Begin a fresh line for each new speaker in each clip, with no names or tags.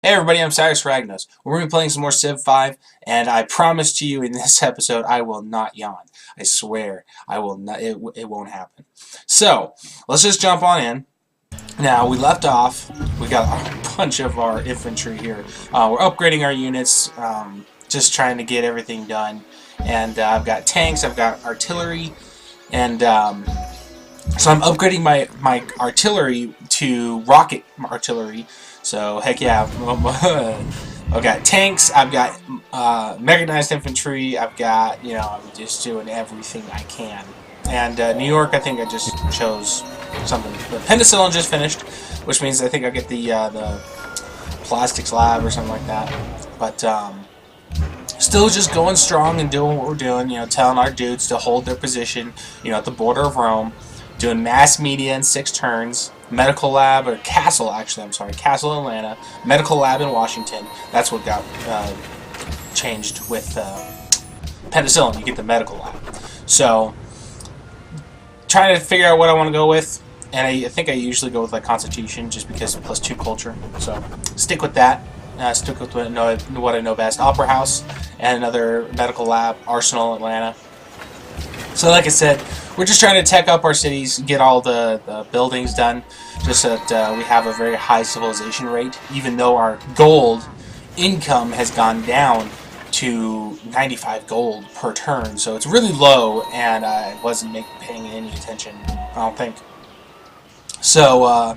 Hey everybody, I'm Cyrus Ragnos. We're going to be playing some more Civ 5, and I promise to you in this episode I will not yawn. I swear, I will not. It won't happen. So, let's just jump on in. Now, we left off. We got a bunch of our infantry here. We're upgrading our units, just trying to get everything done. And I've got tanks, I've got artillery, and so I'm upgrading my artillery to rocket artillery. So, heck yeah. I've got tanks, I've got mechanized infantry, I've got, I'm just doing everything I can. And New York, I think I just chose something. But penicillin just finished, which means I think I get the plastics lab or something like that. But still just going strong and doing what we're doing, telling our dudes to hold their position, at the border of Rome, doing mass media in 6 turns. Medical lab, or Castle, actually, I'm sorry, Castle Atlanta, medical lab in Washington. That's what got changed with penicillin. You get the medical lab. So, trying to figure out what I want to go with, and I think I usually go with like Constitution, just because +2 culture. So, stick with that. Stick with what I know best. Opera House and another medical lab, Arsenal, Atlanta. So, like I said, we're just trying to tech up our cities, get all the buildings done, just so that we have a very high civilization rate, even though our gold income has gone down to 95 gold per turn. So it's really low, and I wasn't paying any attention, I don't think. So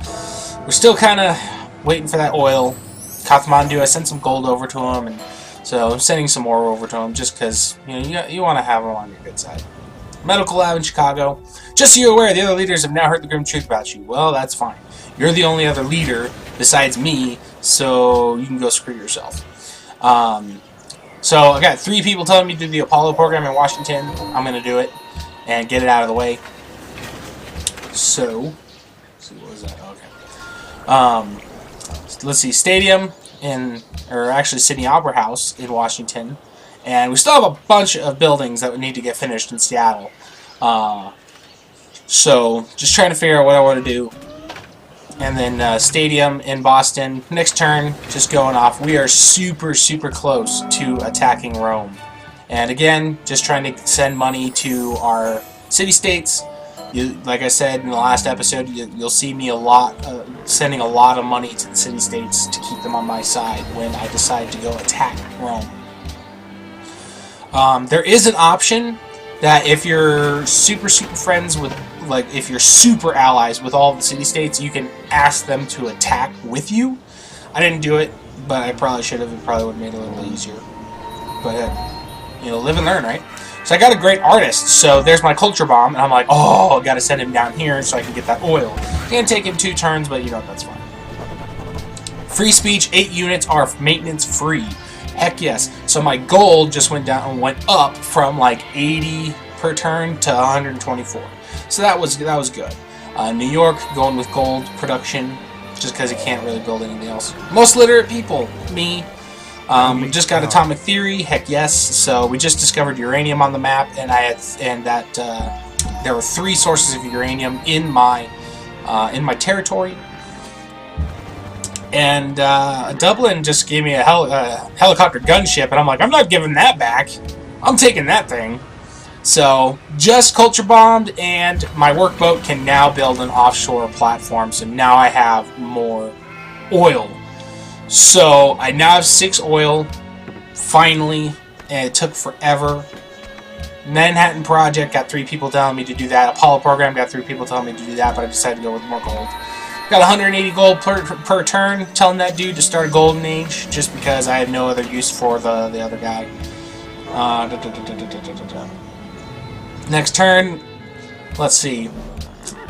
we're still kind of waiting for that oil. Kathmandu, I sent some gold over to him, and so I'm sending some more over to him just because you want to have them on your good side. Medical lab in Chicago. Just so you're aware, the other leaders have now heard the grim truth about you. Well, that's fine. You're the only other leader besides me, so you can go screw yourself. So I got 3 people telling me to do the Apollo program in Washington. I'm going to do it and get it out of the way. So, let's see, what was that? Okay. Let's see, Stadium or actually Sydney Opera House in Washington. And we still have a bunch of buildings that would need to get finished in Seattle. So, just trying to figure out what I want to do. And then Stadium in Boston. Next turn, just going off. We are super, super close to attacking Rome. And again, just trying to send money to our city-states. Like I said in the last episode, you'll see me sending a lot of money to the city-states to keep them on my side when I decide to go attack Rome. There is an option that if you're super friends with, like, if you're super allies with all the city-states, you can ask them to attack with you. I didn't do it, but I probably should have. It probably would have made it a little easier. But, live and learn, right? So I got a great artist, so there's my culture bomb, and I'm like, oh, I gotta send him down here so I can get that oil. It's gonna take him 2 turns, but, that's fine. Free speech, 8 units are maintenance free. Heck yes. So my gold just went down and went up from like 80 per turn to 124. So that was good. New York going with gold production just because it can't really build anything else. Most literate people, me. We just got atomic theory. Heck yes. So we just discovered uranium on the map, and there were 3 sources of uranium in my territory. And Dublin just gave me a helicopter gunship, and I'm like, I'm not giving that back. I'm taking that thing. So, just culture bombed, and my workboat can now build an offshore platform, so now I have more oil. So, I now have 6 oil, finally, and it took forever. Manhattan Project, got 3 people telling me to do that. Apollo Program, got 3 people telling me to do that, but I decided to go with more gold. Got 180 gold per turn, telling that dude to start a golden age, just because I have no other use for the other guy. Next turn, let's see.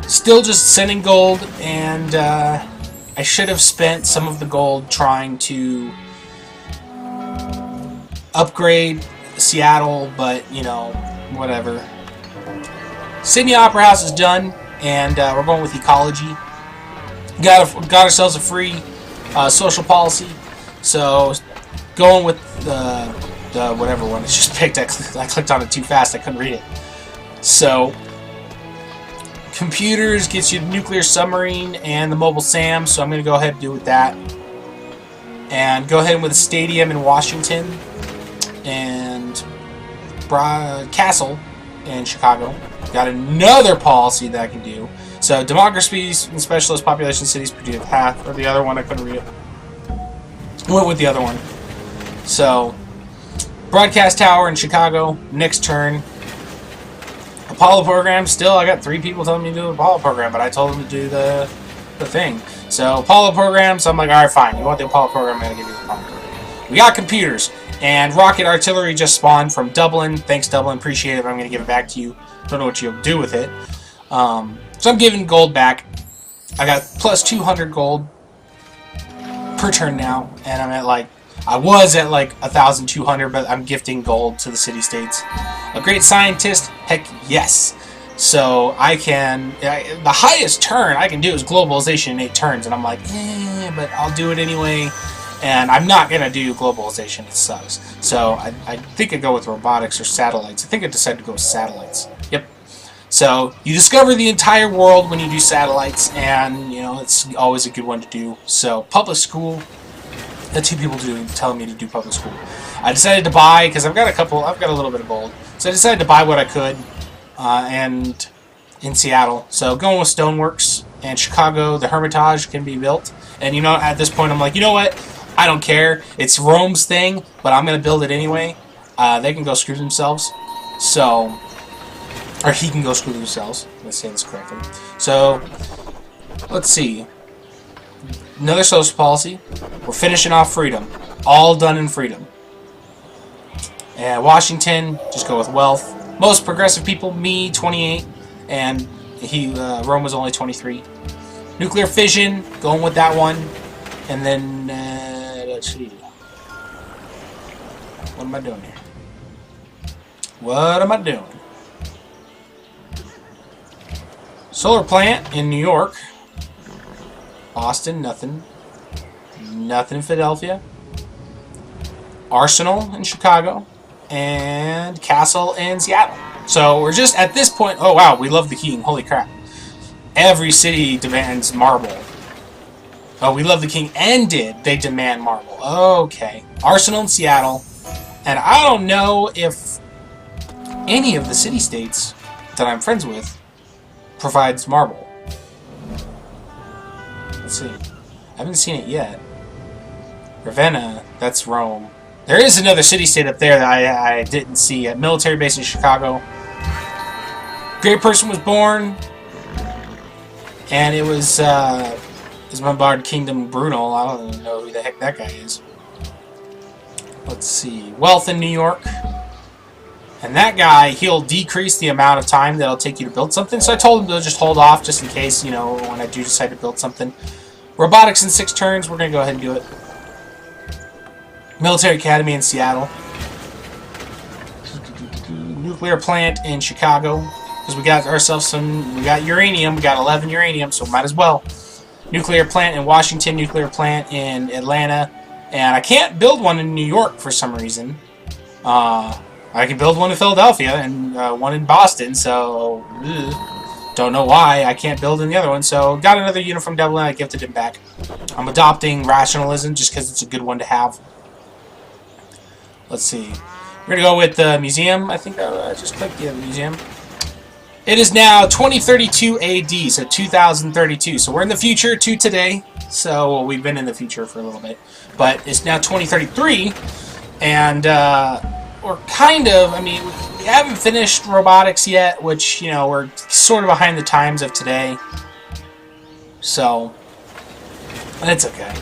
Still just sending gold, and I should have spent some of the gold trying to upgrade Seattle, but, whatever. Sydney Opera House is done, and we're going with ecology. Got ourselves a free social policy, so going with the whatever one I just picked. I clicked on it too fast, I couldn't read it. So computers gets you the nuclear submarine and the mobile SAM, so I'm going to go ahead and do with that. and go ahead with a stadium in Washington and castle in Chicago. Got another policy that I can do. So democracies and specialist population cities produce half, or the other one I couldn't read it. Went with the other one. So broadcast tower in Chicago. Next turn. Apollo program. Still, I got 3 people telling me to do the Apollo program, but I told them to do the thing. So Apollo program. So I'm like, all right, fine. You want the Apollo program? I'm gonna give you the Apollo program. We got computers. And rocket artillery just spawned from Dublin. Thanks, Dublin. Appreciate it. I'm going to give it back to you. Don't know what you'll do with it. So I'm giving gold back. I got plus 200 gold per turn now. And I'm at like... I was at like 1,200, but I'm gifting gold to the city-states. A great scientist? Heck yes. So I can... the highest turn I can do is globalization in 8 turns. And I'm like, but I'll do it anyway. And I'm not going to do globalization. It sucks. So I think I'd go with robotics or satellites. I think I decided to go with satellites. Yep. So you discover the entire world when you do satellites. And, you know, it's always a good one to do. So public school. The 2 people telling me to do public school. I decided to buy, because I've got a little bit of gold. So I decided to buy what I could. And in Seattle. So going with Stoneworks. And Chicago, the Hermitage can be built. And, you know, at this point I'm like, you know what? I don't care. It's Rome's thing, but I'm going to build it anyway. They can go screw themselves. So, or he can go screw themselves. Let's say this correctly. So, let's see. Another social policy. We're finishing off freedom. All done in freedom. And Washington, just go with wealth. Most progressive people, me, 28. And Rome was only 23. Nuclear fission, going with that one. And then, let's see. What am I doing here? What am I doing? Solar plant in New York. Boston, nothing. Nothing in Philadelphia. Arsenal in Chicago. And castle in Seattle. So we're just at this point. Oh wow, we love the king. Holy crap. Every city demands marble. Oh, we love the king and they demand marble. Okay. Arsenal in Seattle. And I don't know if any of the city-states that I'm friends with provides marble. Let's see. I haven't seen it yet. Ravenna, that's Rome. There is another city-state up there that I didn't see yet. Military base in Chicago. Great person was born. And it was Lombard Kingdom Bruno. I don't even know who the heck that guy is. Let's see. Wealth in New York. And that guy, he'll decrease the amount of time that it'll take you to build something. So I told him to just hold off just in case, you know, when I do decide to build something. Robotics in 6 turns. We're going to go ahead and do it. Military Academy in Seattle. Nuclear plant in Chicago. Because we got ourselves we got uranium. We got 11 uranium, so might as well. Nuclear plant in Washington. Nuclear plant in Atlanta. And I can't build one in New York for some reason. I can build one in Philadelphia and one in Boston, so don't know why I can't build in the other one. So got another unit from Dublin. I gifted it back. I'm adopting rationalism just because it's a good one to have. Let's see. We're going to go with the museum. I think I just clicked the museum. It is now 2032 AD, so 2032. So we're in the future to today. So well, we've been in the future for a little bit. But it's now 2033. And we're kind of, I mean, we haven't finished robotics yet, which, you know, we're sort of behind the times of today. So, it's okay.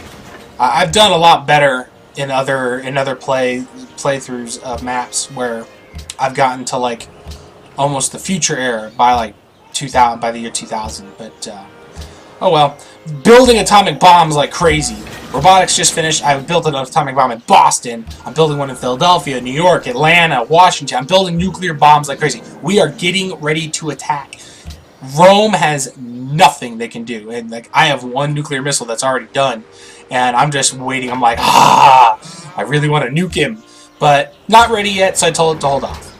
I've done a lot better in other playthroughs of maps where I've gotten to like almost the future era by like by the year 2000. But oh well, building atomic bombs like crazy. Robotics just finished. I built an atomic bomb in Boston. I'm building one in Philadelphia, New York, Atlanta, Washington. I'm building nuclear bombs like crazy. We are getting ready to attack. Rome has nothing they can do, and like I have one nuclear missile that's already done. And I'm just waiting. I'm like, I really want to nuke him. But not ready yet, so I told it to hold off.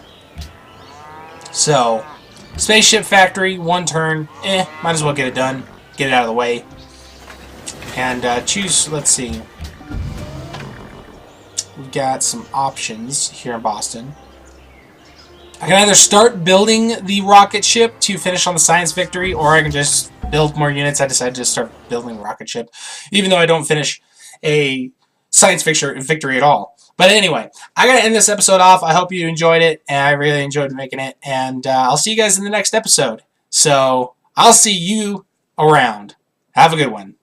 So, spaceship factory, 1 turn. Might as well get it done. Get it out of the way. And choose, let's see. we've got some options here in Boston. I can either start building the rocket ship to finish on the science victory, or I can just build more units. I decided to start building the rocket ship, even though I don't finish a science victory at all. But anyway, I gotta end this episode off. I hope you enjoyed it, and I really enjoyed making it. And I'll see you guys in the next episode. So I'll see you around. Have a good one.